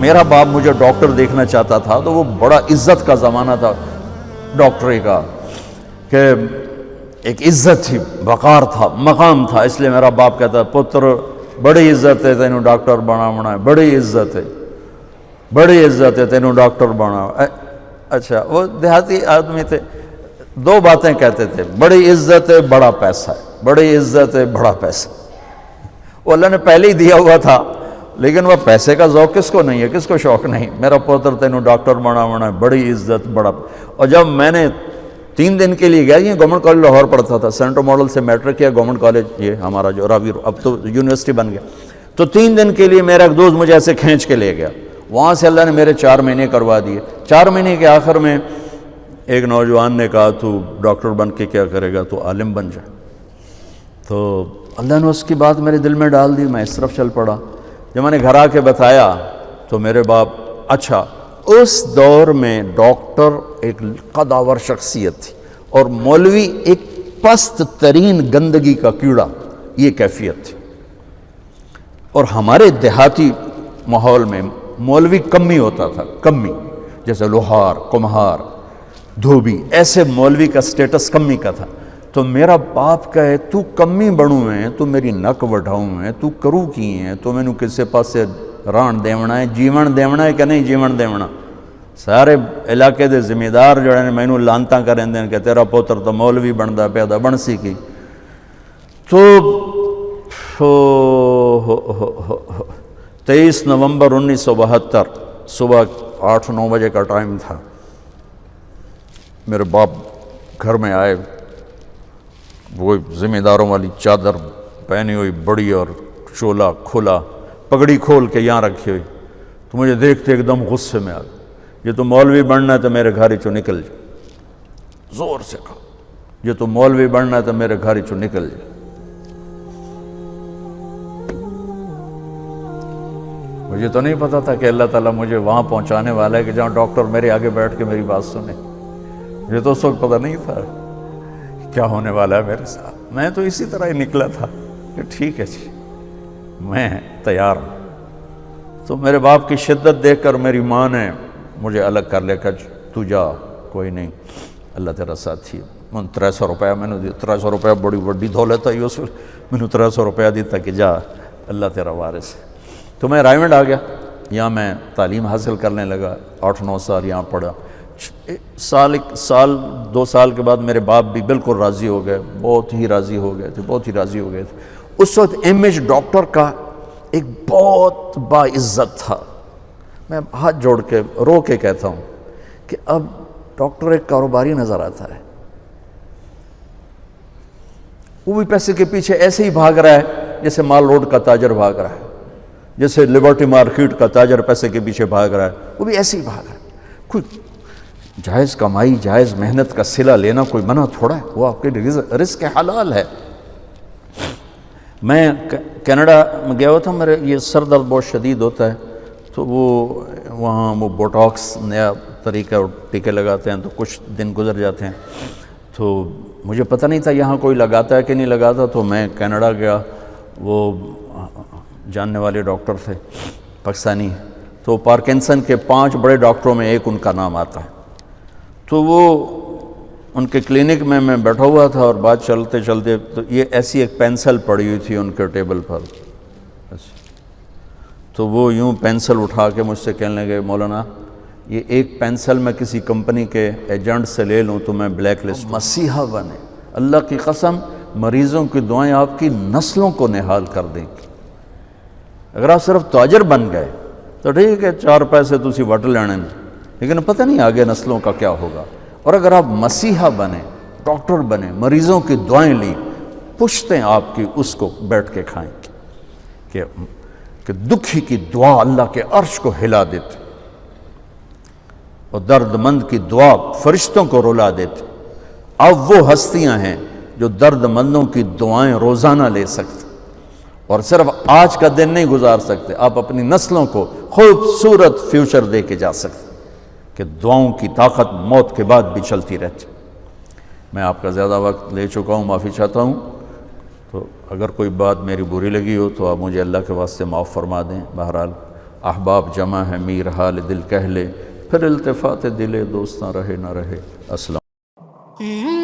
میرا باپ مجھے ڈاکٹر دیکھنا چاہتا تھا تو وہ بڑا عزت کا زمانہ تھا ڈاکٹری کا، کہ ایک عزت تھی، وقار تھا، مقام تھا، اس لیے میرا باپ کہتا پتر بڑی عزت ہے تینوں ڈاکٹر بناونا ہے، بڑی عزت ہے، بڑی عزت ہے تینوں ڈاکٹر بنا۔ اچھا، وہ دیہاتی آدمی تھے، دو باتیں کہتے تھے، بڑی عزت ہے بڑا پیسہ ہے، بڑی عزت ہے بڑا پیسہ۔ وہ اللہ نے پہلے ہی دیا ہوا تھا، لیکن وہ پیسے کا ذوق کس کو نہیں ہے، کس کو شوق نہیں، میرا پوتر تینوں ڈاکٹر بناونا ہے، بڑی عزت بڑا۔ اور جب میں نے 3 دن کے لیے گیا، یہ گورنمنٹ کالج لاہور پڑھتا تھا، سینٹر ماڈل سے میٹرک کیا، گورنمنٹ کالج یہ ہمارا جو راوی اب تو یونیورسٹی بن گیا، تو 3 دن کے لیے میرا ایک دوست مجھے ایسے کھینچ کے لے گیا، وہاں سے اللہ نے میرے 4 مہینے کروا دیے۔ 4 مہینے کے آخر میں ایک نوجوان نے کہا تو ڈاکٹر بن کے کیا کرے گا، تو عالم بن جائے۔ تو اللہ نے اس کی بات میرے دل میں ڈال دی، میں اس طرف چل پڑا۔ جب میں نے گھر آ کے بتایا تو میرے باپ، اچھا اس دور میں ڈاکٹر ایک قداور شخصیت تھی اور مولوی ایک پست ترین گندگی کا کیڑا، یہ کیفیت تھی۔ اور ہمارے دیہاتی ماحول میں مولوی کمی ہوتا تھا، کمی، جیسے لوہار، کمہار، دھوبی، ایسے مولوی کا سٹیٹس کمی کا تھا۔ تو میرا باپ کہے تو کمی بڑوں ہیں، تو میری نک وڈھاؤں ہیں، تو کرو کی ہیں، تو مینوں کسے پاسے ران دیونا ہے، جیون دیونا ہے کہ نہیں جیون دیونا۔ سارے علاقے دے ذمہ دار جو ہیں مینوں لانتاں کریں دیں کہ تیرا پوتر تو مولوی بندا پیا دا، بن سی کی۔ تو 23 نومبر 1972 صبح 8-9 بجے کا ٹائم تھا، میرے باپ گھر میں آئے، وہ ذمہ داروں والی چادر پہنی ہوئی بڑی اور چولا کھلا، پگڑی کھول کے یہاں رکھی ہوئی، تو مجھے دیکھتے ایک دم غصے میں آ گیا، یہ تو مولوی بننا ہے تو میرے گھر چوں نکل جائے، زور سے کہا، یہ تو مولوی بننا ہے تو میرے گھر چوں نکل جائے۔ مجھے تو نہیں پتا تھا کہ اللہ تعالیٰ مجھے وہاں پہنچانے والا ہے کہ جہاں ڈاکٹر میرے آگے بیٹھ کے میری بات سنے۔ مجھے تو اس وقت پتہ نہیں تھا کیا ہونے والا ہے میرے ساتھ، میں تو اسی طرح ہی نکلا تھا کہ ٹھیک ہے جی میں تیار ہوں۔ تو میرے باپ کی شدت دیکھ کر میری ماں نے مجھے الگ کر لیا کہ تو جا، کوئی نہیں، اللہ تیرا ساتھی ہے۔ میں 300 روپیہ میں نے دیا، 300 روپیہ بڑی بڑی دولت ہے اس وقت، میں نے 300 روپیہ دیتا کہ جا اللہ تیرا وارث ہے۔ تو میں رائے منڈ آ گیا، یہاں میں تعلیم حاصل کرنے لگا، 8-9 سال یہاں پڑھا۔ سال 2 سال کے بعد میرے باپ بھی بالکل راضی ہو گئے، بہت ہی راضی ہو گئے تھے، بہت ہی راضی ہو گئے تھے۔ اس وقت امیج ڈاکٹر کا ایک بہت باعزت تھا۔ میں ہاتھ جوڑ کے رو کے کہتا ہوں کہ اب ڈاکٹر ایک کاروباری نظر آتا ہے، وہ بھی پیسے کے پیچھے ایسے ہی بھاگ رہا ہے جیسے مال روڈ کا تاجر بھاگ رہا ہے، جیسے لبرٹی مارکیٹ کا تاجر پیسے کے پیچھے بھاگ رہا ہے، وہ بھی ایسے ہی بھاگ رہا ہے۔ کوئی جائز کمائی، جائز محنت کا صلہ لینا کوئی منع تھوڑا ہے، وہ آپ کے رزق حلال ہے۔ میں کینیڈا میں گیا ہوا تھا، میرے یہ سر درد بہت شدید ہوتا ہے، تو وہاں وہ بوٹاکس نیا طریقہ اور ٹیکے لگاتے ہیں، تو کچھ دن گزر جاتے ہیں، تو مجھے پتہ نہیں تھا یہاں کوئی لگاتا ہے کہ نہیں لگاتا، تو میں کینیڈا گیا، وہ جاننے والے ڈاکٹر تھے پاکستانی، تو پارکنسن کے 5 بڑے ڈاکٹروں میں ایک ان کا نام آتا ہے۔ تو وہ ان کے کلینک میں بیٹھا ہوا تھا اور بات چلتے چلتے تو یہ ایسی ایک پینسل پڑی ہوئی تھی ان کے ٹیبل پر، تو وہ یوں پینسل اٹھا کے مجھ سے کہنے لگے مولانا یہ ایک پینسل میں کسی کمپنی کے ایجنٹ سے لے لوں تو میں بلیک لسٹ۔ مسیحا بنے، اللہ کی قسم مریضوں کی دعائیں آپ کی نسلوں کو نہال کر دیں گی۔ اگر آپ صرف تاجر بن گئے تو ٹھیک ہے 4 پیسے تسی وٹ لینے میں، لیکن پتہ نہیں آگے نسلوں کا کیا ہوگا۔ اور اگر آپ مسیحا بنے، ڈاکٹر بنے، مریضوں کی دعائیں لیں، پشتیں آپ کی اس کو بیٹھ کے کھائیں کہ دکھی کی دعا اللہ کے عرش کو ہلا دیتے اور درد مند کی دعا فرشتوں کو رلا دیتے۔ اب وہ ہستیاں ہیں جو درد مندوں کی دعائیں روزانہ لے سکتے اور صرف آج کا دن نہیں گزار سکتے، آپ اپنی نسلوں کو خوبصورت فیوچر دے کے جا سکتے کہ دعاؤں کی طاقت موت کے بعد بھی چلتی رہتی۔ میں آپ کا زیادہ وقت لے چکا ہوں، معافی چاہتا ہوں، تو اگر کوئی بات میری بری لگی ہو تو آپ مجھے اللہ کے واسطے معاف فرما دیں۔ بہرحال احباب جمع ہے میر حال دل کہہ لے، پھر التفات دل دوستاں رہے نہ رہے۔ السلام